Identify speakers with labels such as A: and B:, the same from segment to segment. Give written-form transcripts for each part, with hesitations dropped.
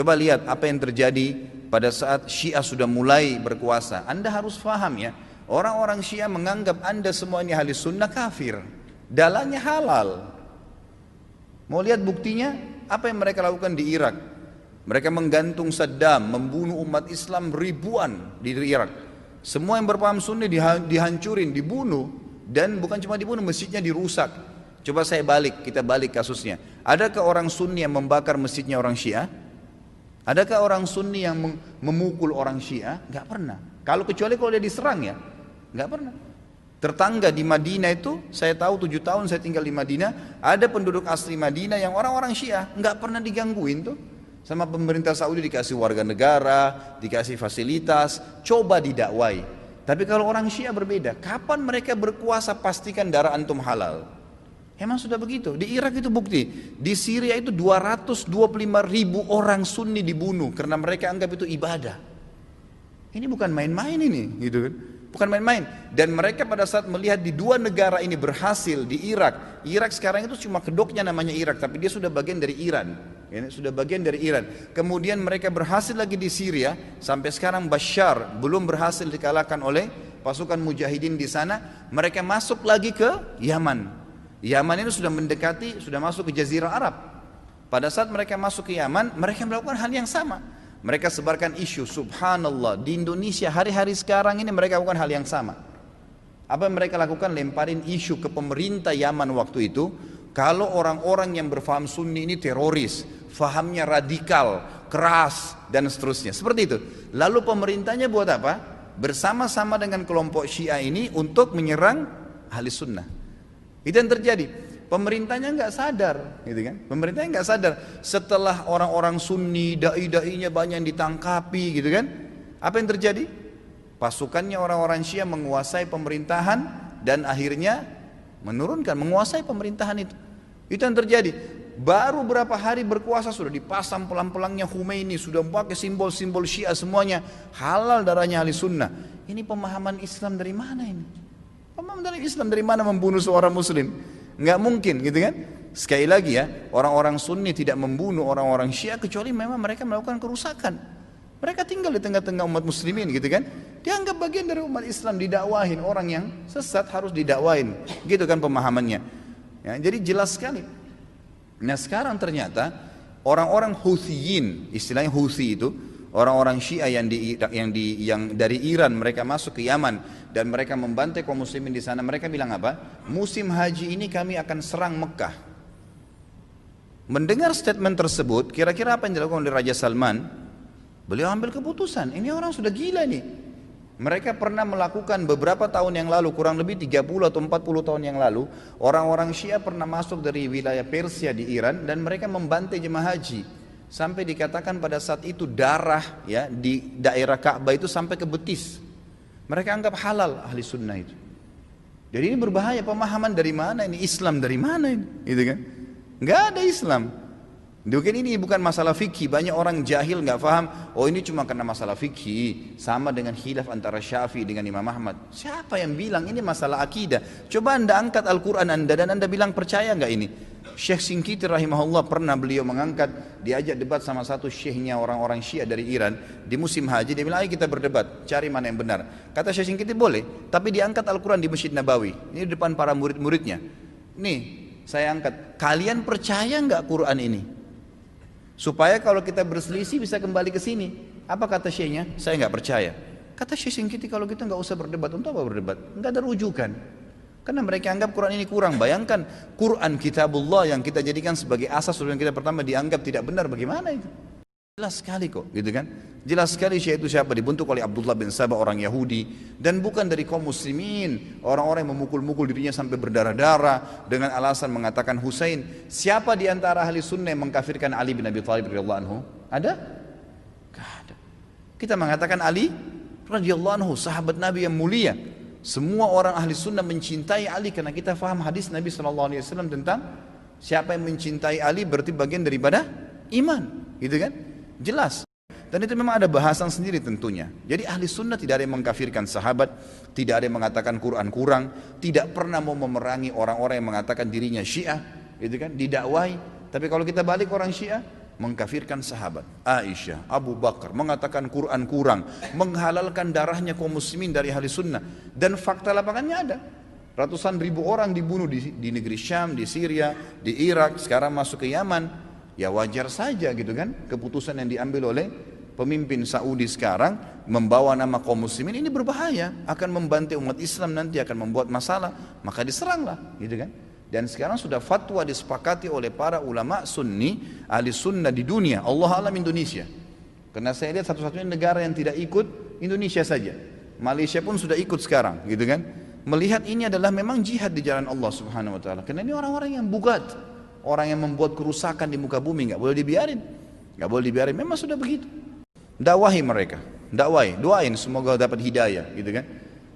A: Coba lihat apa yang terjadi pada saat Syiah sudah mulai berkuasa. Anda harus paham ya, orang-orang Syiah menganggap Anda semua ini ahli sunnah kafir. Dalahnya halal. Mau lihat buktinya? Apa yang mereka lakukan di Irak? Mereka menggantung Saddam, membunuh umat Islam ribuan di Irak. Semua yang berpaham Sunni dihancurin, dibunuh. Dan bukan cuma dibunuh, masjidnya dirusak. Coba kita balik kasusnya. Adakah orang Sunni yang membakar masjidnya orang Syiah? Adakah orang Sunni yang memukul orang Syiah? Gak pernah. Kecuali kalau dia diserang ya, gak pernah. Tetangga di Madinah itu, saya tahu 7 tahun saya tinggal di Madinah, ada penduduk asli Madinah yang orang-orang Syiah, gak pernah digangguin tuh. Sama pemerintah Saudi dikasih warga negara, dikasih fasilitas, coba didakwai. Tapi kalau orang Syiah berbeda, kapan mereka berkuasa pastikan darah antum halal. Emang sudah begitu. Di Irak itu bukti. Di Syria itu 225 ribu orang Sunni dibunuh karena mereka anggap itu ibadah. Ini bukan main-main ini, gitu kan? Bukan main-main. Dan mereka pada saat melihat di dua negara ini berhasil di Irak. Irak sekarang itu cuma kedoknya namanya Irak, tapi dia sudah bagian dari Iran. Ini sudah bagian dari Iran. Kemudian mereka berhasil lagi di Syria. Sampai sekarang Bashar belum berhasil dikalahkan oleh pasukan mujahidin di sana. Mereka masuk lagi ke Yaman. Yaman ini sudah mendekati, sudah masuk ke Jazirah Arab. Pada saat mereka masuk ke Yaman, mereka melakukan hal yang sama. Mereka sebarkan isu, subhanallah, di Indonesia hari-hari sekarang ini mereka lakukan hal yang sama. Apa yang mereka lakukan? Lemparin isu ke pemerintah Yaman waktu itu, kalau orang-orang yang berfaham Sunni ini teroris, fahamnya radikal, keras, dan seterusnya. Seperti itu. Lalu pemerintahnya buat apa? Bersama-sama dengan kelompok Syiah ini untuk menyerang ahli sunnah. Itu yang terjadi. Pemerintahnya nggak sadar, gitu kan? Pemerintahnya nggak sadar. Setelah orang-orang Sunni, dai-dainya banyak yang ditangkapi, gitu kan? Apa yang terjadi? Pasukannya orang-orang Syiah menguasai pemerintahan dan akhirnya menguasai pemerintahan itu. Itu yang terjadi. Baru berapa hari berkuasa sudah dipasang pelang-pelangnya Khomeini, sudah pakai simbol-simbol Syiah semuanya. Halal darahnya ahli sunnah. Ini pemahaman Islam dari mana ini? Pemahaman dari Islam dari mana membunuh seorang muslim? Nggak mungkin, gitu kan? Sekali lagi ya, orang-orang Sunni tidak membunuh orang-orang Syiah kecuali memang mereka melakukan kerusakan. Mereka tinggal di tengah-tengah umat muslimin, gitu kan? Dianggap bagian dari umat Islam, didakwahin. Orang yang sesat harus didakwahin, gitu kan pemahamannya. Ya, jadi jelas sekali. Nah sekarang ternyata orang-orang Houtsiyin, istilahnya Houthi itu, orang-orang Syiah yang dari Iran mereka masuk ke Yaman dan mereka membantai kaum muslimin di sana. Mereka bilang apa? Musim haji ini kami akan serang Mekah. Mendengar statement tersebut, kira-kira apa yang dilakukan oleh Raja Salman? Beliau ambil keputusan. Ini orang sudah gila nih. Mereka pernah melakukan beberapa tahun yang lalu, kurang lebih 30 atau 40 tahun yang lalu, orang-orang Syiah pernah masuk dari wilayah Persia di Iran dan mereka membantai jemaah haji. Sampai dikatakan pada saat itu darah ya di daerah Ka'bah itu sampai ke betis. Mereka anggap halal ahli sunnah itu. Jadi ini berbahaya. Pemahaman dari mana ini? Islam dari mana ini? Gitu kan? Nggak ada Islam. Mungkin ini bukan masalah fikih. Banyak orang jahil nggak paham. Oh ini cuma karena masalah fikih. Sama dengan khilaf antara Syafi'i dengan Imam Ahmad. Siapa yang bilang ini masalah akidah? Coba anda angkat Al-Quran anda dan anda bilang percaya nggak ini? Syekh Shinqiti rahimahullah pernah beliau mengangkat, diajak debat sama satu syekhnya orang-orang Syiah dari Iran di musim haji. Dia bilang ayo kita berdebat, cari mana yang benar. Kata Syekh Shinqiti boleh, tapi diangkat Al-Quran di Masjid Nabawi. Ini di depan para murid-muridnya. Nih saya angkat, kalian percaya nggak Quran ini? Supaya kalau kita berselisih bisa kembali ke sini. Apa kata syekhnya? Saya nggak percaya. Kata Syekh Shinqiti kalau kita nggak usah berdebat. Untuk apa berdebat? Nggak ada rujukan. Karena mereka anggap Quran ini kurang. Bayangkan Quran kitabullah yang kita jadikan sebagai asas urutan kita pertama dianggap tidak benar. Bagaimana itu? Jelas sekali kok, gitu kan? Jelas sekali Syekh itu siapa? Dibentuk oleh Abdullah bin Sabah, orang Yahudi, dan bukan dari kaum muslimin. Orang-orang yang memukul-mukul dirinya sampai berdarah-darah dengan alasan mengatakan Husain. Siapa di antara ahli sunnah yang mengkafirkan Ali bin Abi Thalib radhiyallahu anhu? Ada? Gak ada. Kita mengatakan Ali radhiyallahu anhu sahabat Nabi yang mulia. Semua orang ahli sunnah mencintai Ali karena kita faham hadis Nabi SAW tentang siapa yang mencintai Ali berarti bagian daripada iman, gitu kan? Jelas. Dan itu memang ada bahasan sendiri tentunya. Jadi ahli sunnah tidak ada yang mengkafirkan sahabat, tidak ada yang mengatakan Quran kurang, tidak pernah mau memerangi orang-orang yang mengatakan dirinya Syiah, gitu kan? Didakwai. Tapi kalau kita balik orang Syiah, mengkafirkan sahabat, Aisyah, Abu Bakar, mengatakan Quran kurang, menghalalkan darahnya kaum muslimin dari ahli sunnah. Dan fakta lapangannya ada. Ratusan ribu orang dibunuh di negeri Syam, di Syria, di Irak, sekarang masuk ke Yaman. Ya wajar saja gitu kan, keputusan yang diambil oleh pemimpin Saudi sekarang membawa nama kaum muslimin ini berbahaya, akan membantai umat Islam, nanti akan membuat masalah, maka diseranglah gitu kan. Dan sekarang sudah fatwa disepakati oleh para ulama sunni, ahli sunnah di dunia, Allah alam Indonesia. Karena saya lihat satu-satunya negara yang tidak ikut Indonesia saja. Malaysia pun sudah ikut sekarang, gitu kan. Melihat ini adalah memang jihad di jalan Allah Subhanahu wa taala. Karena ini orang-orang yang bugat, orang yang membuat kerusakan di muka bumi, nggak boleh dibiarin. Nggak boleh dibiarin, memang sudah begitu. Dakwahi mereka, dakwahi, doain semoga dapat hidayah, gitu kan.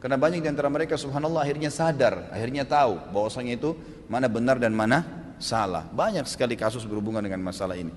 A: Karena banyak di antara mereka subhanallah akhirnya sadar, akhirnya tahu bahwasanya itu mana benar dan mana salah. Banyak sekali kasus berhubungan dengan masalah ini.